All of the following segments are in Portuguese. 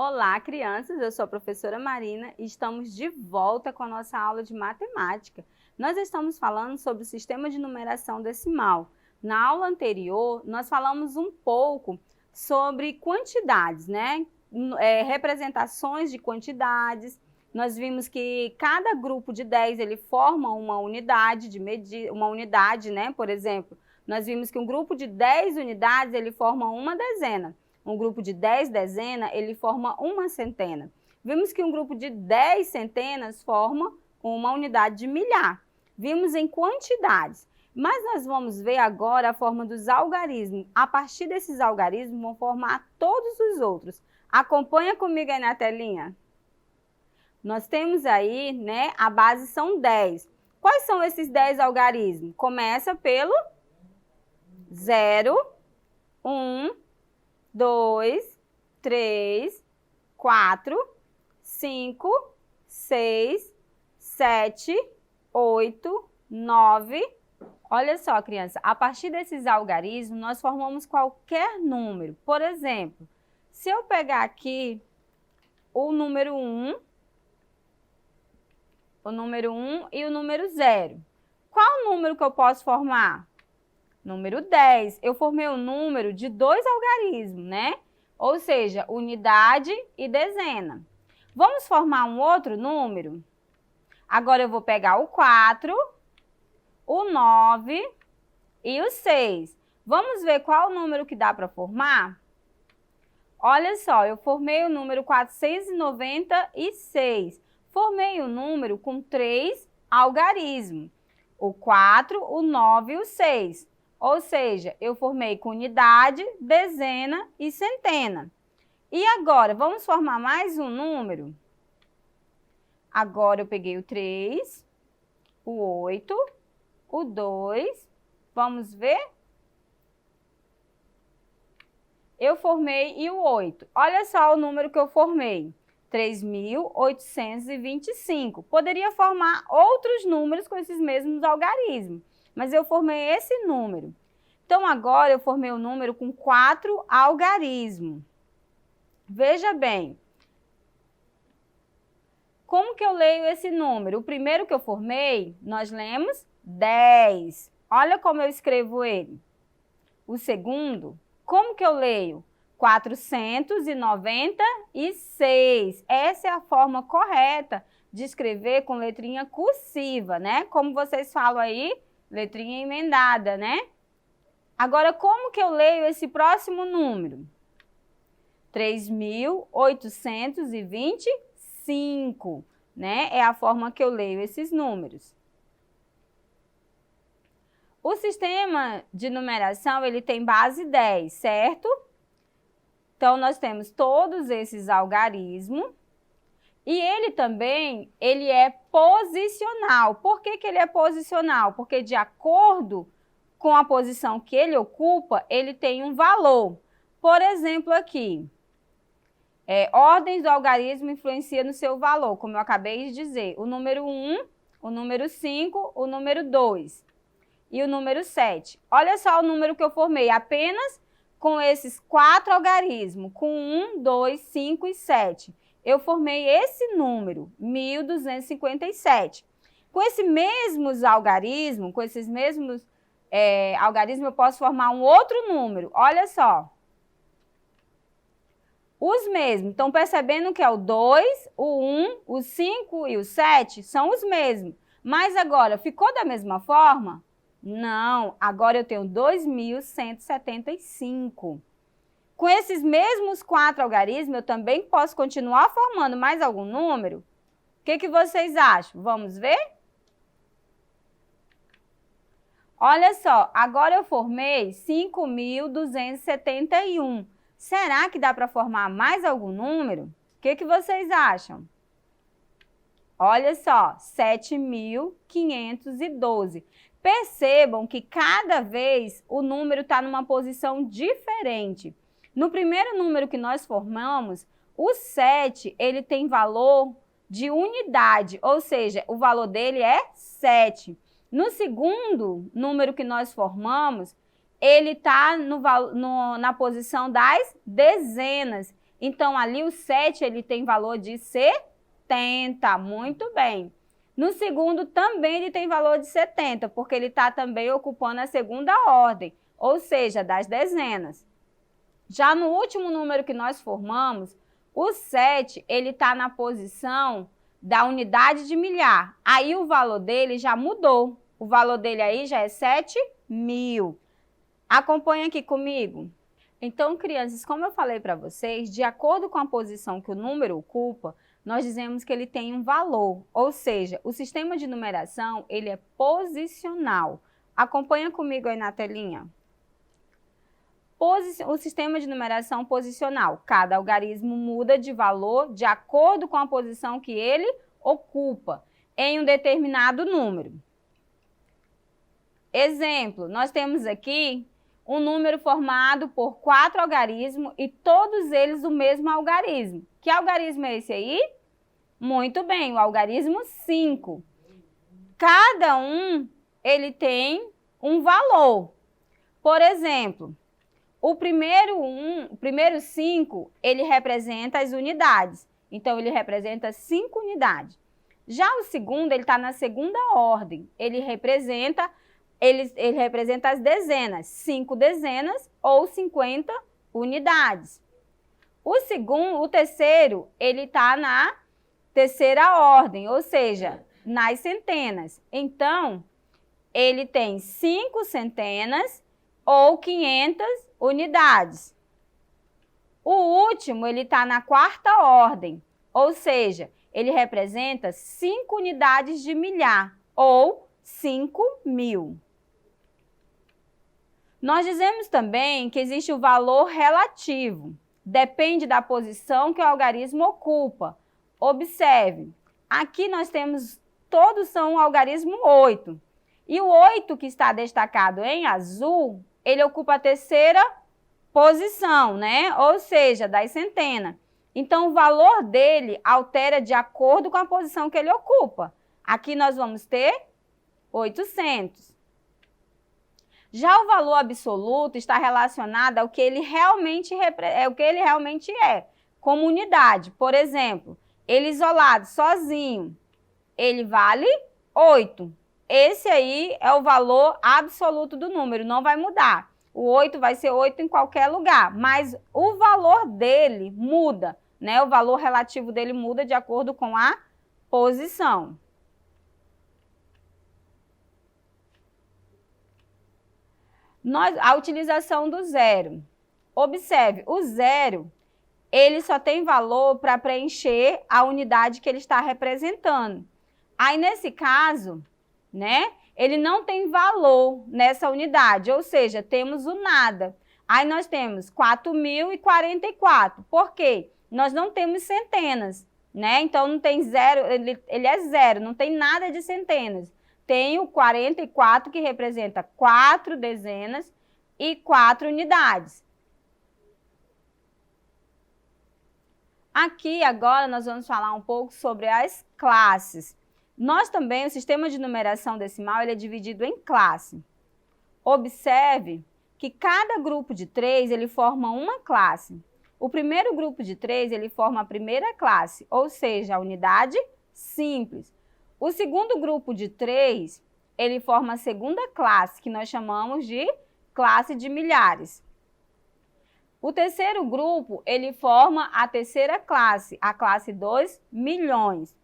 Olá, crianças! Eu sou a professora Marina e estamos de volta com a nossa aula de matemática. Nós estamos falando sobre o sistema de numeração decimal. Na aula anterior, nós falamos um pouco sobre quantidades, né? Representações de quantidades. Nós vimos que cada grupo de 10 ele forma uma unidade de medida, né? Por exemplo, nós vimos que um grupo de 10 unidades ele forma uma dezena. Um grupo de 10 dezenas, ele forma uma centena. Vimos que um grupo de 10 centenas forma uma unidade de milhar. Vimos em quantidades. Mas nós vamos ver agora a forma dos algarismos. A partir desses algarismos, vão formar todos os outros. Acompanha comigo aí na telinha. Nós temos aí, né, a base são 10. Quais são esses 10 algarismos? Começa pelo 0, 1, 2, 3, 4, 5, 6, 7, 8, 9. Olha só, criança, a partir desses algarismos, nós formamos qualquer número. Por exemplo, se eu pegar aqui o número 1 e o número 0, qual número que eu posso formar? Número 10, eu formei um número de 2 algarismos, né? Ou seja, unidade e dezena. Vamos formar um outro número? Agora eu vou pegar o 4, o 9 e o 6. Vamos ver qual o número que dá para formar? Olha só, eu formei o número 496. Formei o número com 3 algarismos. O 4, o 9 e o 6. Ou seja, eu formei com unidade, dezena e centena. E agora, vamos formar mais um número? Agora eu peguei o 3, o 8, o 2, vamos ver? Eu formei e o 8. Olha só o número que eu formei, 3.825. Poderia formar outros números com esses mesmos algarismos, mas eu formei esse número. Então, agora eu formei o número com 4 algarismos. Veja bem, como que eu leio esse número? O primeiro que eu formei, nós lemos 10. Olha como eu escrevo ele. O segundo, como que eu leio? 496. Essa é a forma correta de escrever com letrinha cursiva, né? Como vocês falam aí, letrinha emendada, né? Agora, como que eu leio esse próximo número? 3.825, né? É a forma que eu leio esses números. O sistema de numeração, ele tem base 10, certo? Então, nós temos todos esses algarismos. E ele também, ele é posicional. Por que que ele é posicional? Porque de acordo com a posição que ele ocupa, ele tem um valor. Por exemplo, aqui, ordens do algarismo influenciam no seu valor, como eu acabei de dizer. O número 1, o número 5, o número 2 e o número 7. Olha só o número que eu formei, apenas com esses 4 algarismos, com 1, 2, 5 e 7. Eu formei esse número, 1.257. Com esses mesmos algarismos, eu posso formar um outro número. Olha só. Os mesmos. Estão percebendo que é o 2, o 1, o 5 e o 7 são os mesmos. Mas agora, ficou da mesma forma? Não. Agora eu tenho 2.175. Com esses mesmos 4 algarismos, eu também posso continuar formando mais algum número? O que vocês acham? Vamos ver? Olha só, agora eu formei 5.271. Será que dá para formar mais algum número? O que vocês acham? Olha só, 7.512. Percebam que cada vez o número está numa posição diferente. No primeiro número que nós formamos, o 7, ele tem valor de unidade, ou seja, o valor dele é 7. No segundo número que nós formamos, ele está na posição das dezenas. Então, ali o 7, ele tem valor de 70, muito bem. No segundo, também ele tem valor de 70, porque ele está também ocupando a segunda ordem, ou seja, das dezenas. Já no último número que nós formamos, o 7, ele está na posição da unidade de milhar. Aí o valor dele já mudou. O valor dele aí já é 7.000. Acompanha aqui comigo. Então, crianças, como eu falei para vocês, de acordo com a posição que o número ocupa, nós dizemos que ele tem um valor, ou seja, o sistema de numeração, ele é posicional. Acompanha comigo aí na telinha. O sistema de numeração posicional. Cada algarismo muda de valor de acordo com a posição que ele ocupa em um determinado número. Exemplo, nós temos aqui um número formado por 4 algarismos e todos eles o mesmo algarismo. Que algarismo é esse aí? Muito bem, o algarismo 5. Cada um, ele tem um valor. Por exemplo, o primeiro 5, ele representa as unidades. Então, ele representa 5 unidades. Já o segundo, ele está na segunda ordem. Ele representa as dezenas, 5 dezenas ou 50 unidades. O terceiro, ele está na terceira ordem, ou seja, nas centenas. Então, ele tem 5 centenas ou 500 unidades. O último, ele está na quarta ordem, ou seja, ele representa 5 unidades de milhar ou 5.000. Nós dizemos também que existe o valor relativo. Depende da posição que o algarismo ocupa. Observe, aqui nós temos, todos são o algarismo 8. E o 8 que está destacado em azul, ele ocupa a terceira posição, né? Ou seja, das centenas. Então, o valor dele altera de acordo com a posição que ele ocupa. Aqui nós vamos ter 800. Já o valor absoluto está relacionado ao que ele realmente é, como unidade. Por exemplo, ele isolado, sozinho, ele vale 8. Esse aí é o valor absoluto do número, não vai mudar. O 8 vai ser 8 em qualquer lugar, mas o valor dele muda, né? O valor relativo dele muda de acordo com a posição. A utilização do zero. Observe, o zero, ele só tem valor para preencher a unidade que ele está representando. Aí, nesse caso, né, ele não tem valor nessa unidade, ou seja, temos o nada. Aí nós temos 4.044. Por quê? Nós não temos centenas, né? Então, não tem zero, ele é zero, não tem nada de centenas. Tem o 44, que representa 4 dezenas e 4 unidades. Aqui, agora, nós vamos falar um pouco sobre as classes. Nós também, o sistema de numeração decimal, ele é dividido em classe. Observe que cada grupo de 3, ele forma uma classe. O primeiro grupo de 3, ele forma a primeira classe, ou seja, a unidade simples. O segundo grupo de 3, ele forma a segunda classe, que nós chamamos de classe de milhares. O terceiro grupo, ele forma a terceira classe, a classe 2 milhões.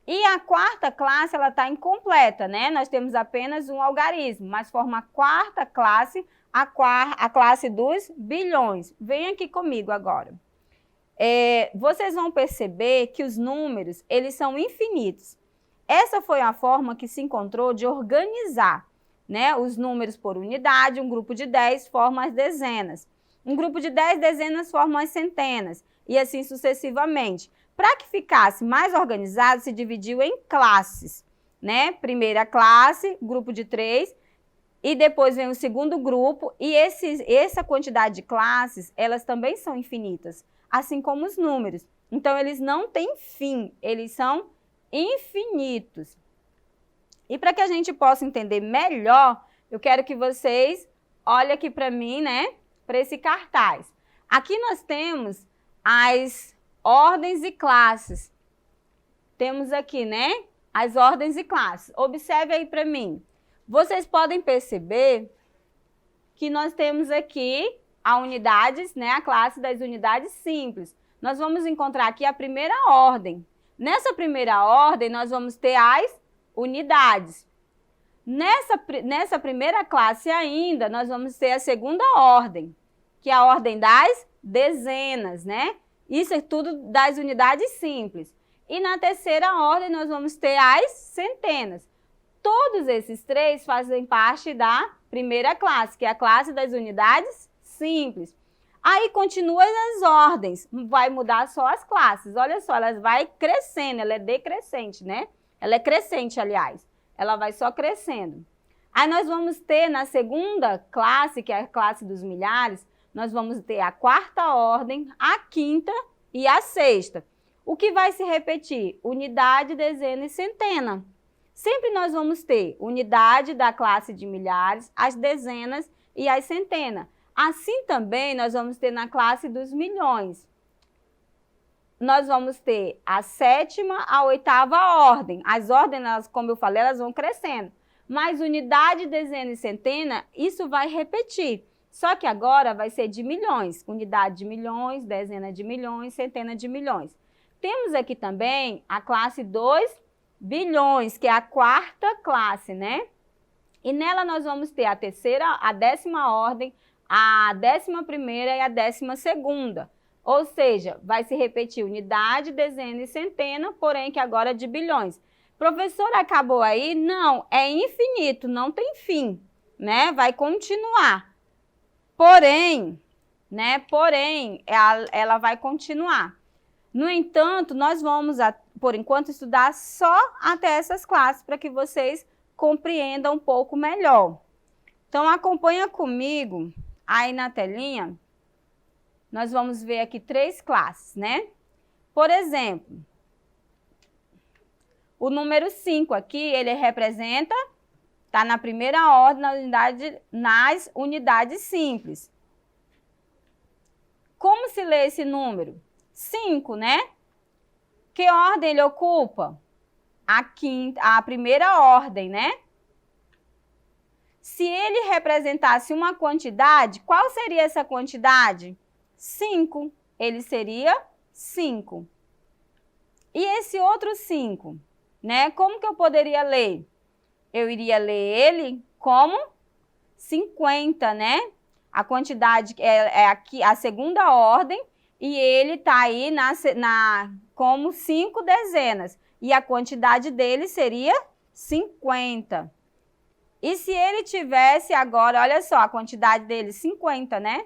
E a quarta classe, ela está incompleta, né? Nós temos apenas um algarismo, mas forma a quarta classe, a classe dos bilhões. Vem aqui comigo agora. Vocês vão perceber que os números, eles são infinitos. Essa foi a forma que se encontrou de organizar, né, os números por unidade. Um grupo de 10 forma as dezenas. Um grupo de 10 dezenas forma as centenas. E assim sucessivamente. Para que ficasse mais organizado, se dividiu em classes, né? Primeira classe, grupo de 3, e depois vem o segundo grupo. E essa quantidade de classes, elas também são infinitas, assim como os números. Então, eles não têm fim, eles são infinitos. E para que a gente possa entender melhor, eu quero que vocês olhem aqui para mim, né? Para esse cartaz. Aqui nós temos as ordens e classes. Temos aqui, né, as ordens e classes. Observe aí para mim. Vocês podem perceber que nós temos aqui a unidades, né, a classe das unidades simples. Nós vamos encontrar aqui a primeira ordem. Nessa primeira ordem, nós vamos ter as unidades. Nessa primeira classe ainda, nós vamos ter a segunda ordem, que é a ordem das dezenas, né? Isso é tudo das unidades simples. E na terceira ordem, nós vamos ter as centenas. Todos esses três fazem parte da primeira classe, que é a classe das unidades simples. Aí continua as ordens, vai mudar só as classes. Olha só, ela vai crescendo, ela é decrescente, né? Ela é crescente, aliás. Ela vai só crescendo. Aí nós vamos ter na segunda classe, que é a classe dos milhares, nós vamos ter a quarta ordem, a quinta e a sexta. O que vai se repetir? Unidade, dezena e centena. Sempre nós vamos ter unidade da classe de milhares, as dezenas e as centenas. Assim também nós vamos ter na classe dos milhões. Nós vamos ter a sétima, a oitava ordem. As ordens, como eu falei, elas vão crescendo. Mas unidade, dezena e centena, isso vai repetir. Só que agora vai ser de milhões. Unidade de milhões, dezena de milhões, centena de milhões. Temos aqui também a classe 2 bilhões, que é a quarta classe, né? E nela nós vamos ter a terceira, a décima ordem, a 11ª e a 12ª. Ou seja, vai se repetir unidade, dezena e centena, porém que agora é de bilhões. Professora, acabou aí? Não, é infinito, não tem fim, né? Vai continuar. Porém, né? Porém, ela vai continuar. No entanto, nós vamos, por enquanto, estudar só até essas classes para que vocês compreendam um pouco melhor. Então, acompanha comigo aí na telinha. Nós vamos ver aqui 3 classes, né? Por exemplo, o número 5 aqui, ele representa, está na primeira ordem nas unidades simples. Como se lê esse número? 5, né? Que ordem ele ocupa? A primeira ordem, né? Se ele representasse uma quantidade, qual seria essa quantidade? 5. Ele seria 5. E esse outro 5, né? Como que eu poderia ler? Eu iria ler ele como 50, né? A quantidade é aqui a segunda ordem e ele está aí como 5 dezenas. E a quantidade dele seria 50. E se ele tivesse agora, olha só, a quantidade dele, 50, né?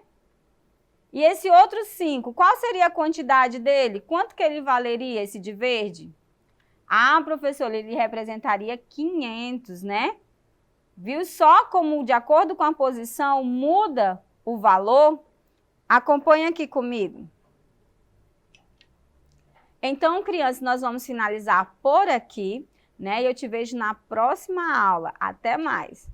E esse outro 5, qual seria a quantidade dele? Quanto que ele valeria, esse de verde? Ah, professor, ele representaria 500, né? Viu só como, de acordo com a posição, muda o valor? Acompanha aqui comigo. Então, crianças, nós vamos finalizar por aqui, né? E eu te vejo na próxima aula. Até mais!